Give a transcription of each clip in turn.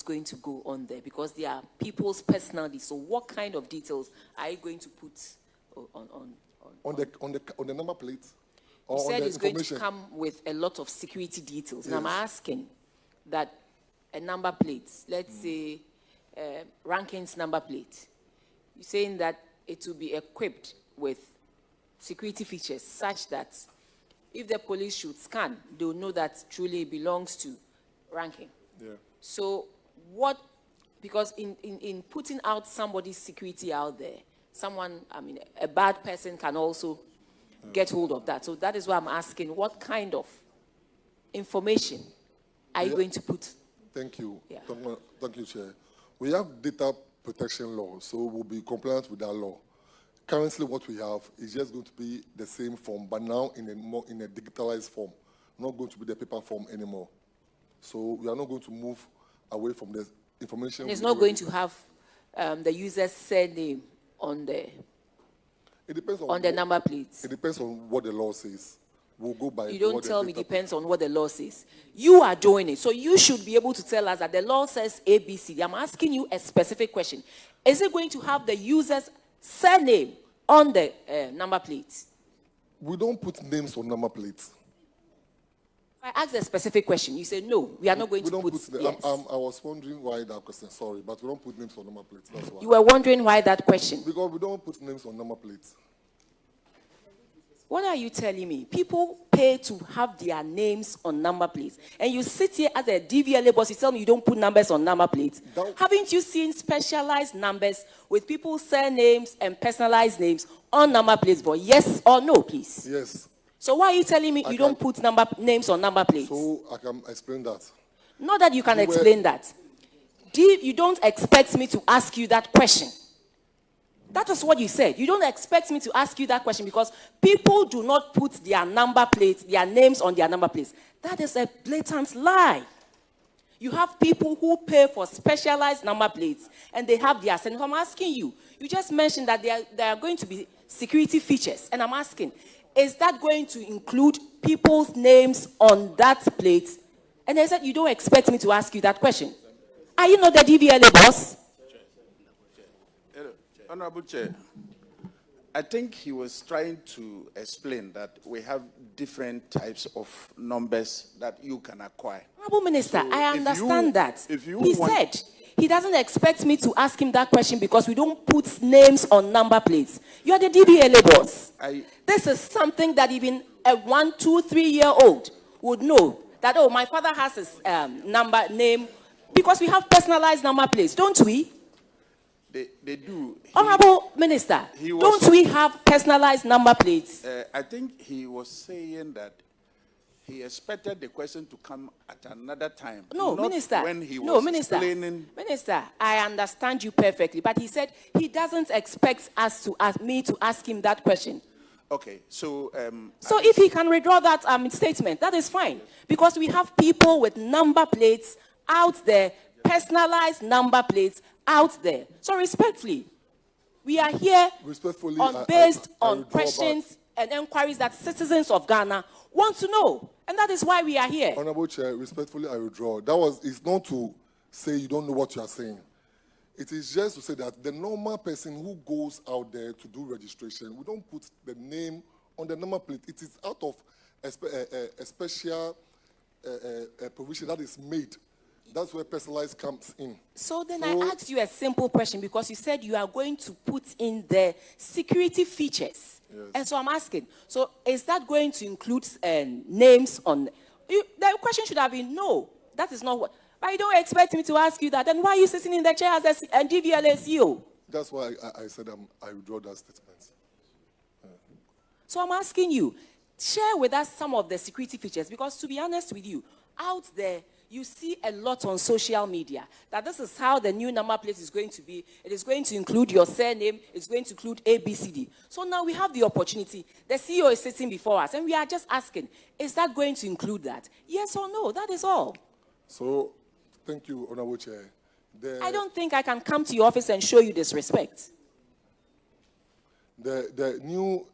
going to go on there? Because they are people's personalities. So what kind of details are you going to put on the number plate? You said it's going to come with a lot of security details. Yes. And I'm asking that a number plate, let's say Ranking's number plate, you're saying that it will be equipped with security features such that if the police should scan, they'll know that truly it belongs to Ranking. Yeah. So what, because in putting out somebody's security out there, someone, I mean, a bad person can also get hold of that. So that is why I'm asking, what kind of information are you going to put? Thank you. Yeah. Thank you, Chair. We have data protection law, so we'll be compliant with that law. Currently, what we have is just going to be the same form, but now in a digitalized form, not going to be the paper form anymore. So we are not going to move away from the information. And it's not going to have the user's surname on the. It depends on the number plates. It depends on what the law says. We'll go by. You don't tell me depends on what the law says. You are doing it, so you should be able to tell us that the law says ABC. I'm asking you a specific question. Is it going to have the user's surname on the number plates? We don't put names on number plates. I asked a specific question. You said no. We are not going to put. Yes. I was wondering why that question. Sorry, but we don't put names on number plates. That's why. You were wondering why that question? Because we don't put names on number plates. What are you telling me? People pay to have their names on number plates. And you sit here as a DVLA boss, you tell me you don't put numbers on number plates. Haven't you seen specialized numbers with people's surnames and personalized names on number plates? But yes or no, please? Yes. So why are you telling me you don't put names on number plates? So I can explain that. Not that you can explain that. You don't expect me to ask you that question. That was what you said. You don't expect me to ask you that question because people do not put their number plates, their names on their number plates. That is a blatant lie. You have people who pay for specialized number plates and they have their surname. I'm asking you, you just mentioned that there are going to be security features. And I'm asking, is that going to include people's names on that plate? And they said, you don't expect me to ask you that question. Are you not the DVLA boss? Honorable Chair, I think he was trying to explain that we have different types of numbers that you can acquire. Honorable Minister, so I understand that. He said he doesn't expect me to ask him that question because we don't put names on number plates. You are the DVLA boss. This is something that even a 1, 2, 3-year-old would know that, oh, my father has his name, because we have personalized number plates, don't we? They do. Honorable Minister, don't we have personalized number plates? I think he was saying that he expected the question to come at another time. No, Minister. When he was explaining. Minister, I understand you perfectly, but he said he doesn't expect me to ask him that question. Okay, so... so if he can withdraw that statement, that is fine. Because we have people with number plates out there, personalized number plates out there. So respectfully, we are here based on questions and inquiries that citizens of Ghana want to know. And that is why we are here. Honorable Chair, respectfully, I withdraw. It's not to say you don't know what you are saying. It is just to say that the normal person who goes out there to do registration, we don't put the name on the number plate. It is out of a special provision that is made. That's where personalized comes in. So then I asked you a simple question because you said you are going to put in the security features. Yes. And so I'm asking, so is that going to include names on... The question should have been, no, that is not what... But you don't expect me to ask you that. Then why are you sitting in the chair as a DVLA CEO? That's why I said I withdraw that statement. So I'm asking you, share with us some of the security features because to be honest with you, out there, you see a lot on social media that this is how the new number plate is going to be. It is going to include your surname. It's going to include ABCD. So now we have the opportunity. The CEO is sitting before us, and we are just asking, is that going to include that? Yes or no? That is all. So, thank you, Honorable Chair. I don't think I can come to your office and show you disrespect. The new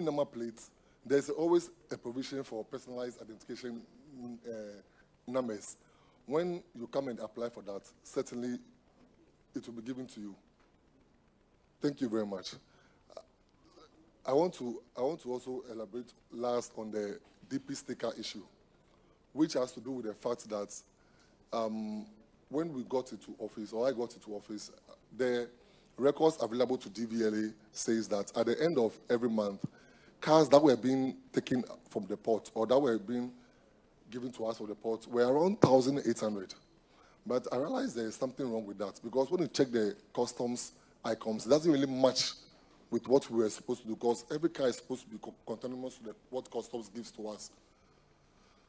number plates, there's always a provision for personalized identification numbers when you come and apply for that, certainly it will be given to you. Thank you very much. I want to also elaborate last on the DP sticker issue, which has to do with the fact that when we got into office, or I got into office, the records available to DVLA says that at the end of every month, cars that were being taken from the port or that were being given to us from the port were around 1,800. But I realized there is something wrong with that, because when you check the customs icons, it doesn't really match with what we were supposed to do, because every car is supposed to be conformous to what customs gives to us.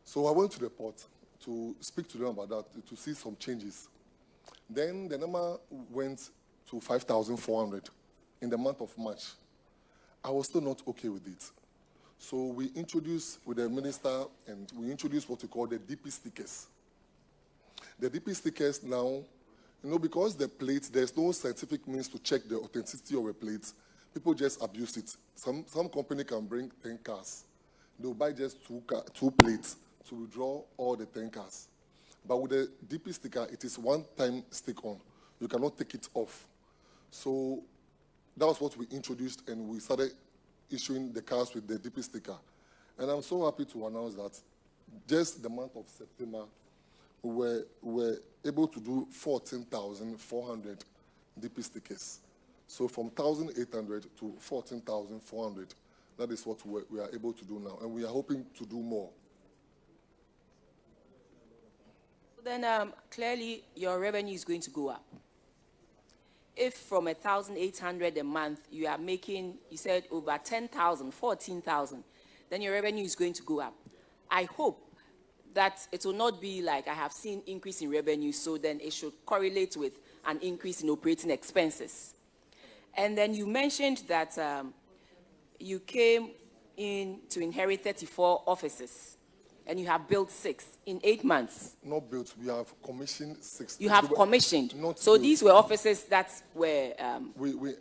So I went to the port to speak to them about that, to see some changes. Then the number went to 5,400 in the month of March. I was still not okay with it. So we introduced with the minister, and we introduced what we call the DP stickers. The DP stickers now, because the plates, there's no scientific means to check the authenticity of a plate. People just abuse it. Some company can bring 10 cars. They'll buy just two plates to withdraw all the 10 cars. But with the DP sticker, it is one-time stick-on. You cannot take it off. So that was what we introduced, and we started issuing the cars with the DP sticker. And I'm so happy to announce that just the month of September, we were able to do 14,400 DP stickers. So from 1,800 to 14,400, that is what we are able to do now. And we are hoping to do more. Then clearly your revenue is going to go up. If from 1,800 a month you are making, you said over 10,000, 14,000, then your revenue is going to go up. I hope that it will not be like I have seen increase in revenue, so then it should correlate with an increase in operating expenses. And then you mentioned that you came in to inherit 34 offices, and you have built 6 in 8 months. Not built, we have commissioned 6. You have commissioned. So built. These were offices that were... we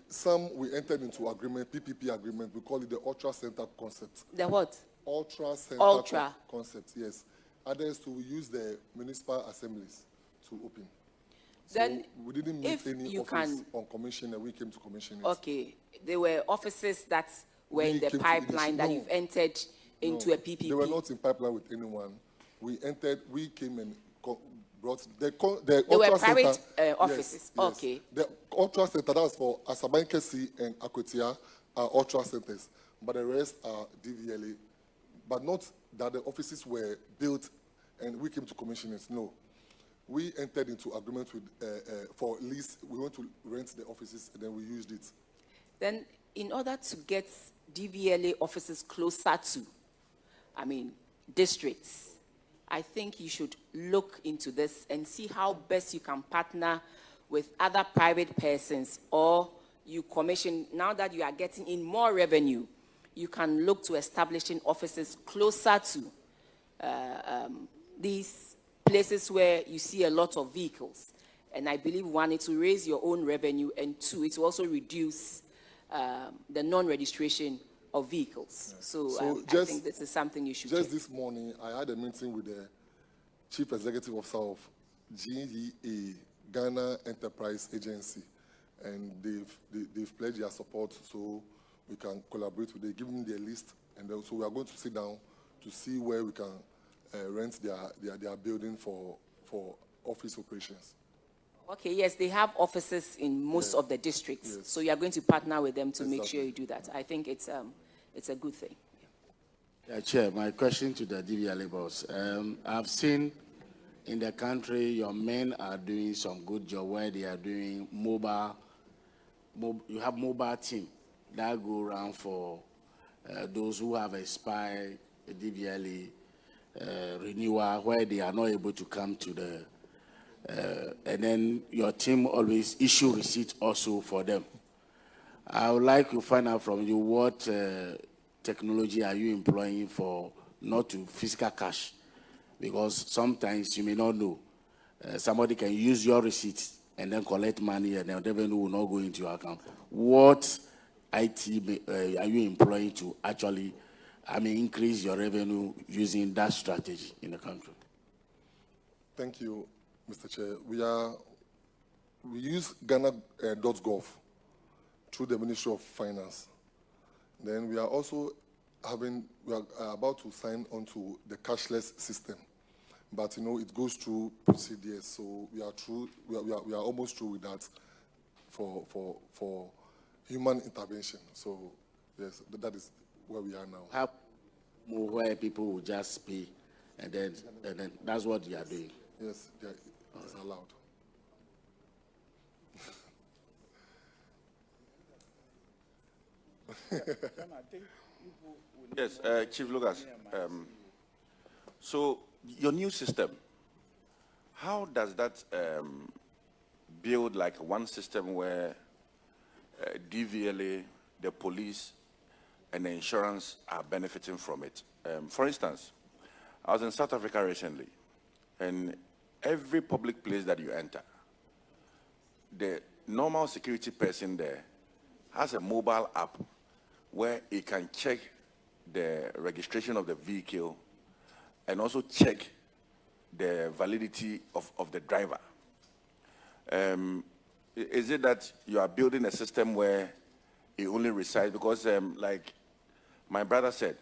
entered into agreement, PPP agreement, we call it the Ultra Center concept. The what? Ultra Center Ultra. Concept, yes. Others to use the municipal assemblies to open. Then so we didn't meet any office on commission, and we came to commission it. Okay. There were offices that were in the pipeline that you've entered into a PPP. They were not in pipeline with anyone. We came and brought the they were Ultra private Center, offices. Yes. Okay. The Ultra Center, that was for Asabankesi and Akwetia, are Ultra Centers, but the rest are DVLA. But not that the offices were built and we came to commission it. No. We entered into agreement with, for lease. We went to rent the offices, and then we used it. Then, in order to get DVLA offices closer to, districts, I think you should look into this and see how best you can partner with other private persons, or you commission, now that you are getting in more revenue, you can look to establishing offices closer to these places where you see a lot of vehicles. And I believe, one, it will raise your own revenue, and two, it will also reduce the non-registration of vehicles. Yes. So I think this is something you should Just check. This morning, I had a meeting with the Chief Executive Officer of GEA, Ghana Enterprise Agency, and they've pledged their support so we can collaborate with them, give them their list, and then, so we are going to sit down to see where we can rent their building for office operations. Okay, yes, they have offices in most of the districts, so you are going to partner with them to make sure you do that. I think it's a good thing. Chair, my question to the DVLA boss. I've seen in the country your men are doing some good job where they are doing you have mobile team that go around for those who have expired DVLA renewal where they are not able to come to the and then your team always issue receipt also for them. I would like to find out from you what technology are you employing for not to physical cash, because sometimes you may not know. Somebody can use your receipt and then collect money and the revenue will not go into your account. What IT are you employing to actually, increase your revenue using that strategy in the country? Thank you, Mr. Chair. We use Ghana.gov through the Ministry of Finance. Then we are also we are about to sign onto the cashless system, but it goes through procedures. So we are almost through with that for human intervention. So yes, that is where we are now. How where people will just pay, and then that's what you are doing. Yes, it's allowed. Yes, Chief Lucas. So your new system, how does that build like one system where DVLA, the police, and the insurance are benefiting from it? For instance, I was in South Africa recently, and every public place that you enter, the normal security person there has a mobile app where he can check the registration of the vehicle and also check the validity of the driver. Is it that you are building a system where he only resides? Because like my brother said,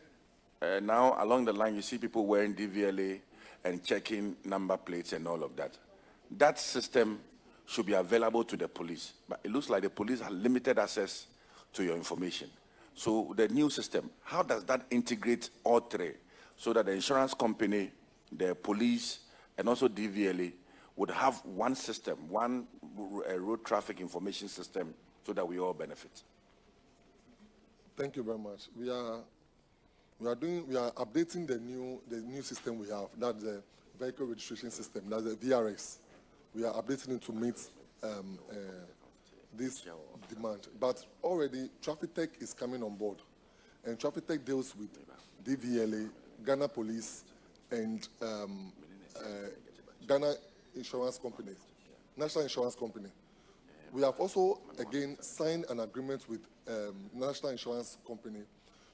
now along the line you see people wearing DVLA and checking number plates and all of that. That system should be available to the police, but it looks like the police have limited access to your information. So the new system, how does that integrate all three so that the insurance company, the police, and also DVLA would have one system, one road traffic information system, so that we all benefit? Thank you very much. We are updating the new system we have. That's the vehicle registration system. That's the VRS. We are updating it to meet this demand. But already, Traffic Tech is coming on board. And Traffic Tech deals with DVLA, Ghana Police, and Ghana Insurance Company, National Insurance Company. We have also, again, signed an agreement with National Insurance Company.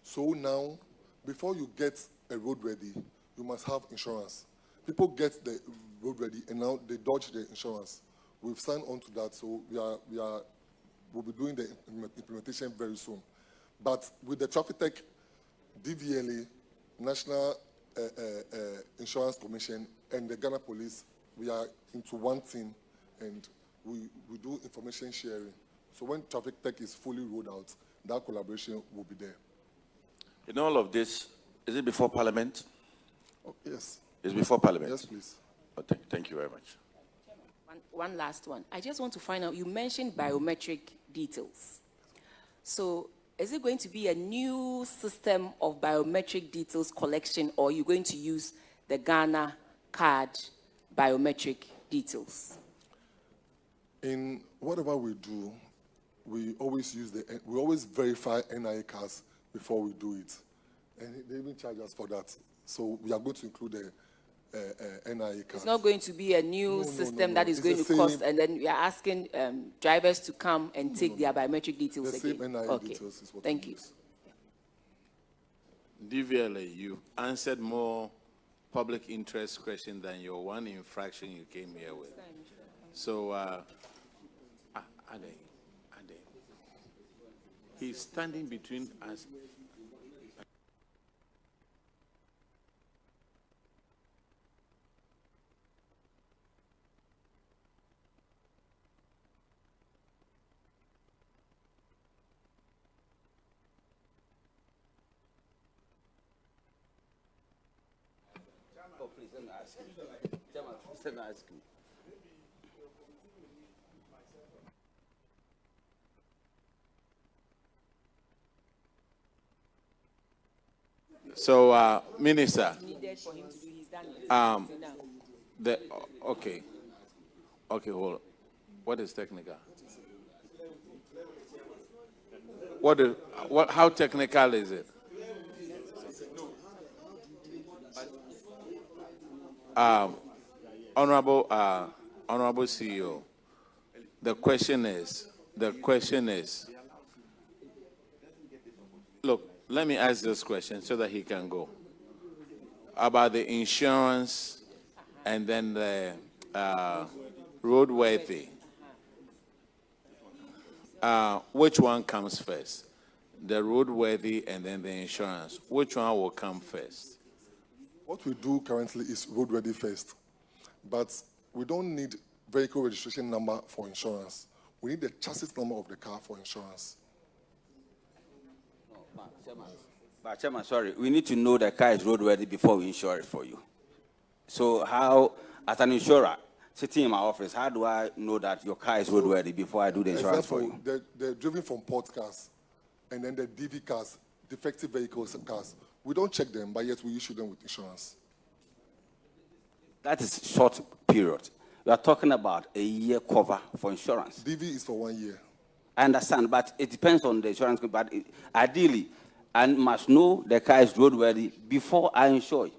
So now, before you get a road ready, you must have insurance. People get the road ready, and now they dodge the insurance. We've signed on to that, so we'll be doing the implementation very soon. But with the Traffic Tech, DVLA, National Insurance Commission, and the Ghana Police, we are into one team, and we do information sharing. So when Traffic Tech is fully rolled out, that collaboration will be there. In all of this, is it before Parliament? Oh, yes. It's before Parliament? Yes, please. Oh, thank you very much. One last one. I just want to find out, you mentioned biometric details. So is it going to be a new system of biometric details collection, or are you going to use the Ghana card biometric details? In whatever we do, we always verify NIA cards before we do it. And they even charge us for that. So we are going to include the NIA card. It's not going to be a new system that is going to cost, and then we are asking drivers to come and take their biometric details again. The same NIA details is what Thank you. DVLA, you answered more public interest questions than your one infraction you came here with. So, Ade, he's standing between us. Oh, please, let me ask you. Let me ask you. So, Minister, Needed for him to do his done. okay, hold on. What is technical? How technical is it? Honorable CEO, the question is, look, let me ask this question so that he can go. About the insurance and then the roadworthy. Which one comes first? The roadworthy and then the insurance. Which one will come first? What we do currently is roadworthy first, but we don't need vehicle registration number for insurance. We need the chassis number of the car for insurance. But Chairman, sorry, we need to know the car is roadworthy before we insure it for you. So how, as an insurer, sitting in my office, how do I know that your car is roadworthy before I do the insurance for you? They're driven from port cars, and then the DV cars, defective vehicles and cars. We don't check them, but yet we issue them with insurance. That is short period. We are talking about a year cover for insurance. DV is for 1 year. I understand, but it depends on the insurance company. But ideally, I must know the car is roadworthy before I insure you.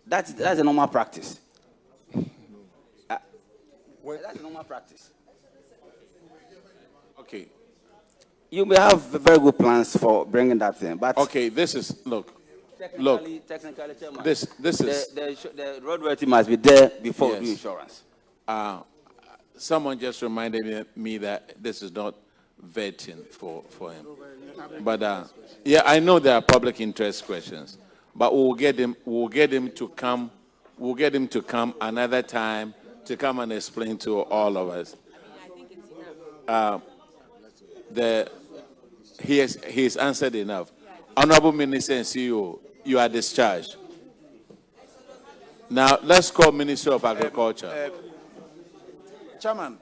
That's a normal practice. That's a normal practice. Okay. You may have very good plans for bringing that thing, but okay, this is technically, Chairman, this is the roadworthy must be there before we do insurance. Someone just reminded me that this is not vetting for him. But yeah, I know there are public interest questions, but we'll get him to come. We'll get him to come another time to come and explain to all of us. He has answered enough. Honorable Minister and CEO, you are discharged. Now let's call Minister of Agriculture. Chairman.